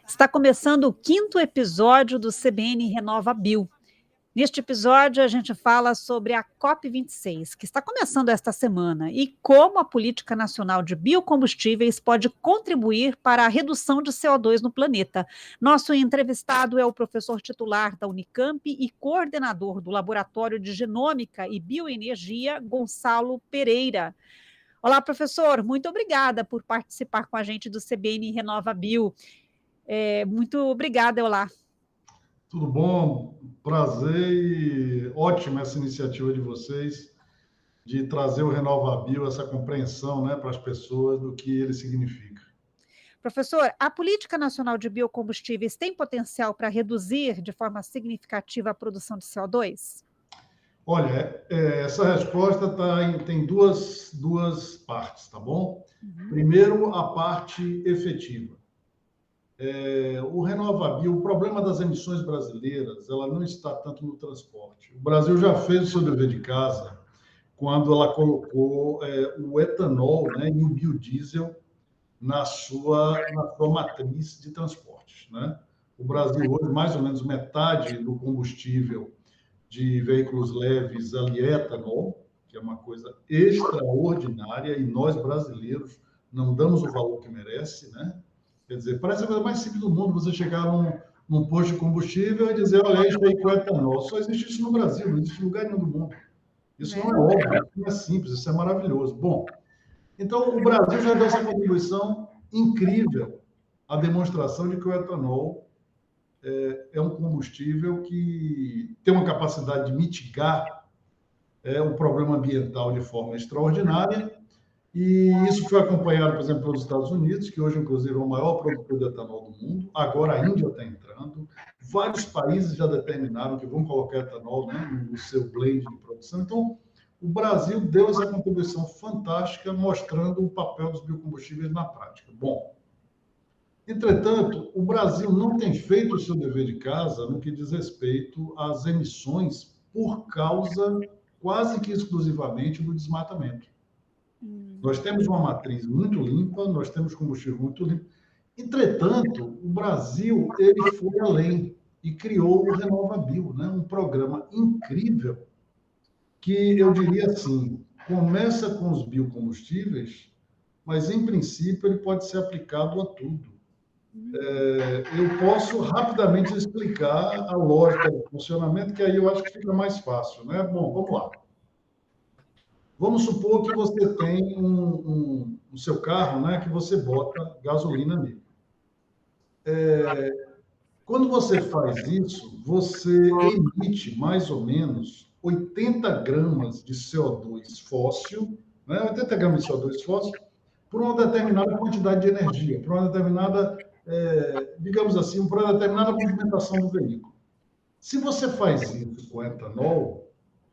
Está começando o 5º episódio do CBN Renova Bio. Neste episódio, a gente fala sobre a COP26, que está começando esta semana, e como a Política Nacional de Biocombustíveis pode contribuir para a redução de CO2 no planeta. Nosso entrevistado é o professor titular da Unicamp e coordenador do Laboratório de Genômica e Bioenergia, Gonçalo Pereira. Olá, professor, muito obrigada por participar com a gente do CBN Renova Bio. Muito obrigada, olá. Tudo bom? Prazer e ótima essa iniciativa de vocês de trazer o Renova Bio, essa compreensão, né, para as pessoas do que ele significa. Professor, a Política Nacional de Biocombustíveis tem potencial para reduzir de forma significativa a produção de CO2? Olha, essa resposta tem duas partes, tá bom? Primeiro, a parte efetiva. O RenovaBio, o problema das emissões brasileiras, ela não está tanto no transporte. O Brasil já fez o seu dever de casa quando ela colocou o etanol, né, e o biodiesel na sua matriz de transportes, né? O Brasil hoje, mais ou menos metade do combustível de veículos leves ali é etanol, que é uma coisa extraordinária, e nós brasileiros não damos o valor que merece, né? Quer dizer, parece a coisa mais simples do mundo você chegar num posto de combustível e dizer, olha, isso aí com etanol. Só existe isso no Brasil, não existe em lugar nenhum do mundo. Isso não é óbvio, isso não é simples, isso é maravilhoso. Bom, então o Brasil já deu essa contribuição incrível à demonstração de que o etanol é um combustível que tem uma capacidade de mitigar o problema ambiental de forma extraordinária. E isso foi acompanhado, por exemplo, pelos Estados Unidos, que hoje, inclusive, é o maior produtor de etanol do mundo. Agora a Índia está entrando. Vários países já determinaram que vão colocar etanol, né, no seu blend de produção. Então, o Brasil deu essa contribuição fantástica, mostrando o papel dos biocombustíveis na prática. Bom, entretanto, o Brasil não tem feito o seu dever de casa no que diz respeito às emissões por causa, quase que exclusivamente, do desmatamento. Nós temos uma matriz muito limpa, nós temos combustível muito limpo. Entretanto, o Brasil ele foi além e criou o RenovaBio, né? Um programa incrível que, eu diria assim, começa com os biocombustíveis, mas, em princípio, ele pode ser aplicado a tudo. Eu posso rapidamente explicar a lógica do funcionamento, que aí eu acho que fica mais fácil, né? Bom, vamos lá. Vamos supor que você tem o seu carro, né, que você bota gasolina nele. Quando você faz isso, você emite mais ou menos 80 gramas de CO2 fóssil, né, 80 gramas de CO2 fóssil, por uma determinada quantidade de energia, por uma determinada, digamos assim, por uma determinada movimentação do veículo. Se você faz isso com etanol,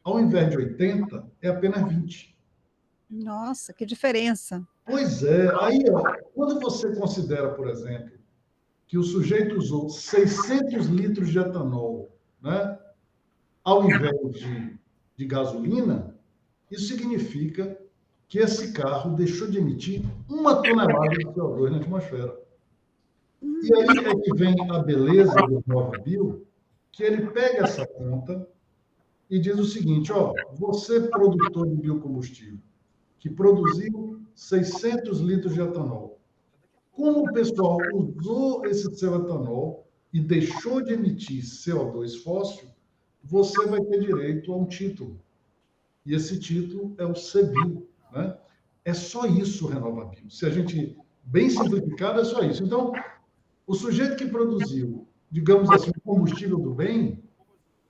ao invés de 80, é apenas 20. Nossa, que diferença. Pois é. Aí, ó, quando você considera, por exemplo, que o sujeito usou 600 litros de etanol, né, ao invés de gasolina, isso significa que esse carro deixou de emitir 1 tonelada de CO2 na atmosfera. E aí é que vem a beleza do RenovaBio, que ele pega essa conta e diz o seguinte, ó, você, produtor de biocombustível, que produziu 600 litros de etanol. Como o pessoal usou esse seu etanol e deixou de emitir CO2 fóssil, você vai ter direito a um título. E esse título é o CBio, né? É só isso o RenovaBio. Se a gente, bem simplificado, é só isso. Então, o sujeito que produziu, digamos assim, o combustível do bem,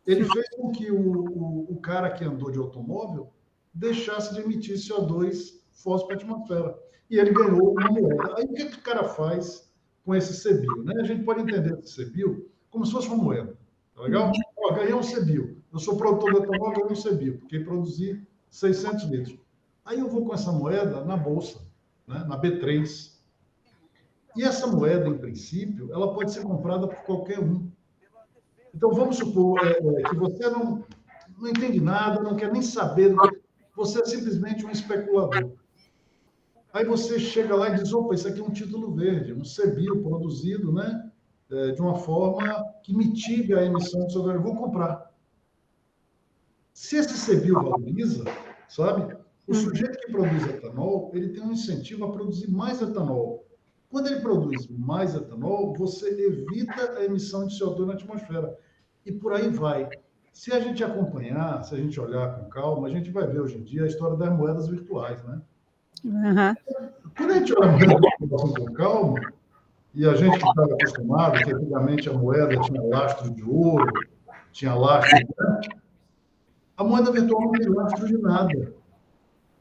ele fez com que o cara que andou de automóvel deixasse de emitir CO2 fóssil para a atmosfera. E ele ganhou uma moeda. Aí o que o cara faz com esse CBio? Né? A gente pode entender esse CBio como se fosse uma moeda. Tá legal? Ó, ganhei um CBio. Eu sou produtor de etanol, ganhei um CBio, porque produzi 600 litros. Aí eu vou com essa moeda na bolsa, né? Na B3. E essa moeda, em princípio, ela pode ser comprada por qualquer um. Então, vamos supor que você não entende nada, não quer nem saber, você é simplesmente um especulador. Aí você chega lá e diz, opa, isso aqui é um título verde, um CBIO produzido, né, de uma forma que mitiga a emissão de CO2. Eu vou comprar. Se esse CBIO valoriza, sabe, o sujeito que produz etanol, ele tem um incentivo a produzir mais etanol. Quando ele produz mais etanol, você evita a emissão de CO2 na atmosfera. E por aí vai. Se a gente acompanhar, se a gente olhar com calma, a gente vai ver hoje em dia a história das moedas virtuais, né? Uhum. Quando a gente olha a moeda virtual com calma, e a gente que estava acostumado, que antigamente a moeda tinha lastro de ouro, tinha lastro, né? A moeda virtual não tem lastro de nada.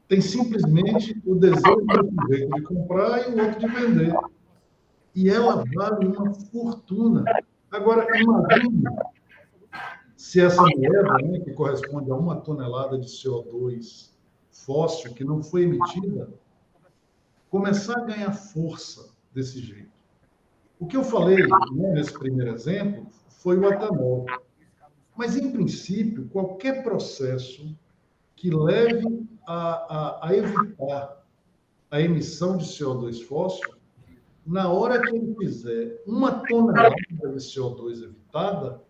Tem simplesmente o desejo do sujeito de comprar e o outro de vender. E ela vale uma fortuna. Agora, imagine se essa moeda, né, que corresponde a 1 tonelada de CO2 fóssil que não foi emitida, começar a ganhar força desse jeito. O que eu falei, né, nesse primeiro exemplo foi o etanol. Mas, em princípio, qualquer processo que leve a evitar a emissão de CO2 fóssil, na hora que ele fizer 1 tonelada de CO2 evitada,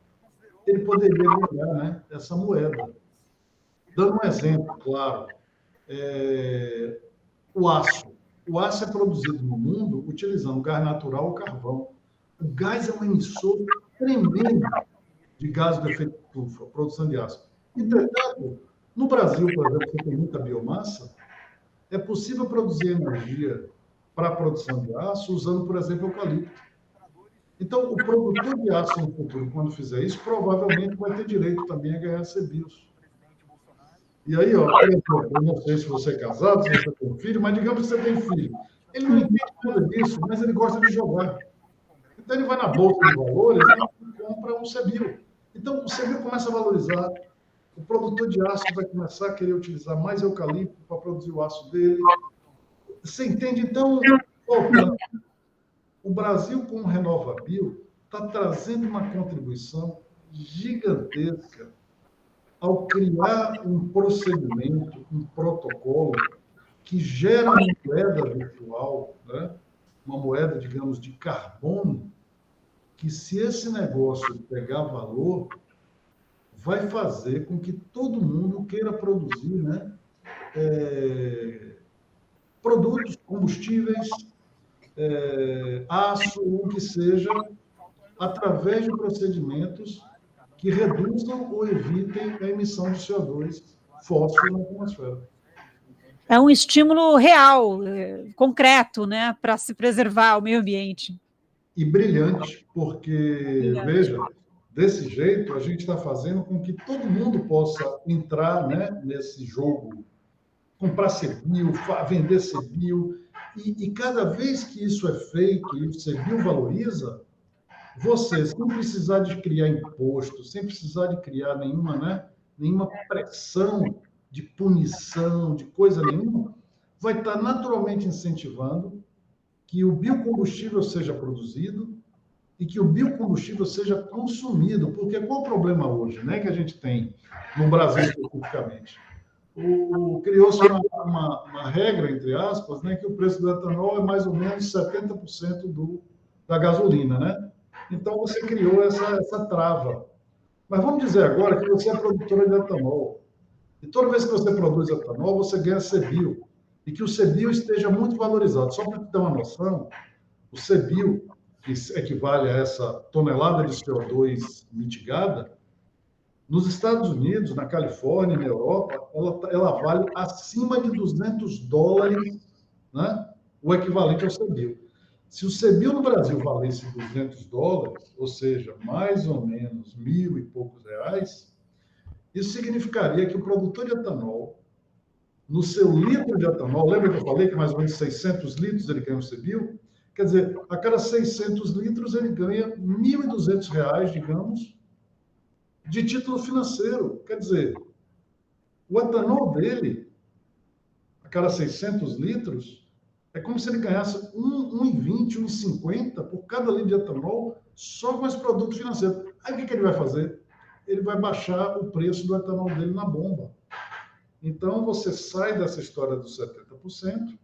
ele poderia ganhar, né, essa moeda. Dando um exemplo, claro, o aço. O aço é produzido no mundo utilizando gás natural ou carvão. O gás é um emissor tremendo de gás do efeito estufa, produção de aço. Entretanto, no Brasil, por exemplo, que tem muita biomassa, é possível produzir energia para a produção de aço usando, por exemplo, eucalipto. Então, o produtor de aço no futuro, quando fizer isso, provavelmente vai ter direito também a ganhar CBIOS. E aí, ó, por exemplo, eu não sei se você é casado, se você tem filho, mas digamos que você tem filho. Ele não entende nada disso, mas ele gosta de jogar. Então, ele vai na Bolsa de Valores e compra um CBIO. Então, o CBIO começa a valorizar. O produtor de aço vai começar a querer utilizar mais eucalipto para produzir o aço dele. Você entende? Então, o Brasil, com o RenovaBio, está trazendo uma contribuição gigantesca ao criar um procedimento, um protocolo que gera uma moeda virtual, né? Uma moeda, digamos, de carbono, que se esse negócio pegar valor, vai fazer com que todo mundo queira produzir, né, produtos, combustíveis, aço, o que seja, através de procedimentos que reduzam ou evitem a emissão de CO2 fóssil na atmosfera. É um estímulo real, concreto, né, para se preservar o meio ambiente. E brilhante, porque, veja, desse jeito a gente está fazendo com que todo mundo possa entrar, né, nesse jogo, comprar CBIO, vender CBIO, e cada vez que isso é feito e o CBIO valoriza, você, sem precisar de criar imposto, sem precisar de criar nenhuma, né, nenhuma pressão de punição, de coisa nenhuma, vai estar naturalmente incentivando que o biocombustível seja produzido e que o biocombustível seja consumido. Porque qual o problema hoje, né, que a gente tem no Brasil especificamente? Criou-se uma regra, entre aspas, né, que o preço do etanol é mais ou menos 70% da gasolina, né? Então, você criou essa trava. Mas vamos dizer agora que você é produtora de etanol. E toda vez que você produz etanol, você ganha CBIO. E que o CBIO esteja muito valorizado. Só para te dar uma noção, o CBIO, que equivale a essa tonelada de CO2 mitigada, nos Estados Unidos, na Califórnia, na Europa, ela vale acima de $200, né? O equivalente ao CBIO. Se o CBIO no Brasil valesse $200, ou seja, mais ou menos 1.000 e poucos reais, isso significaria que o produtor de etanol, no seu litro de etanol, lembra que eu falei que mais ou menos 600 litros ele ganha um CBIO? Quer dizer, a cada 600 litros ele ganha R$ 1.200, digamos, de título financeiro. Quer dizer, o etanol dele, a cada 600 litros, é como se ele ganhasse 1,20, 1,50 por cada litro de etanol só com esse produto financeiro. Aí o que ele vai fazer? Ele vai baixar o preço do etanol dele na bomba. Então, você sai dessa história dos 70%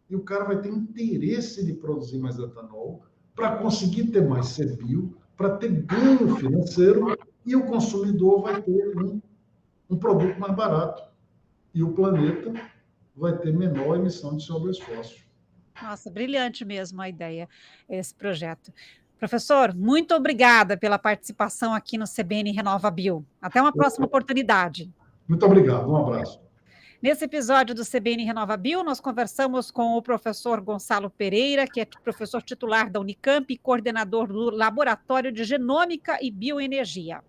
e o cara vai ter interesse de produzir mais etanol para conseguir ter mais CBio, para ter ganho financeiro, e o consumidor vai ter um produto mais barato. E o planeta vai ter menor emissão de CO2 fóssil. Nossa, brilhante mesmo a ideia, esse projeto. Professor, muito obrigada pela participação aqui no CBN Renova Bio. Até uma próxima oportunidade. Muito obrigado, um abraço. Nesse episódio do CBN Renova Bio, nós conversamos com o professor Gonçalo Pereira, que é professor titular da Unicamp e coordenador do Laboratório de Genômica e Bioenergia.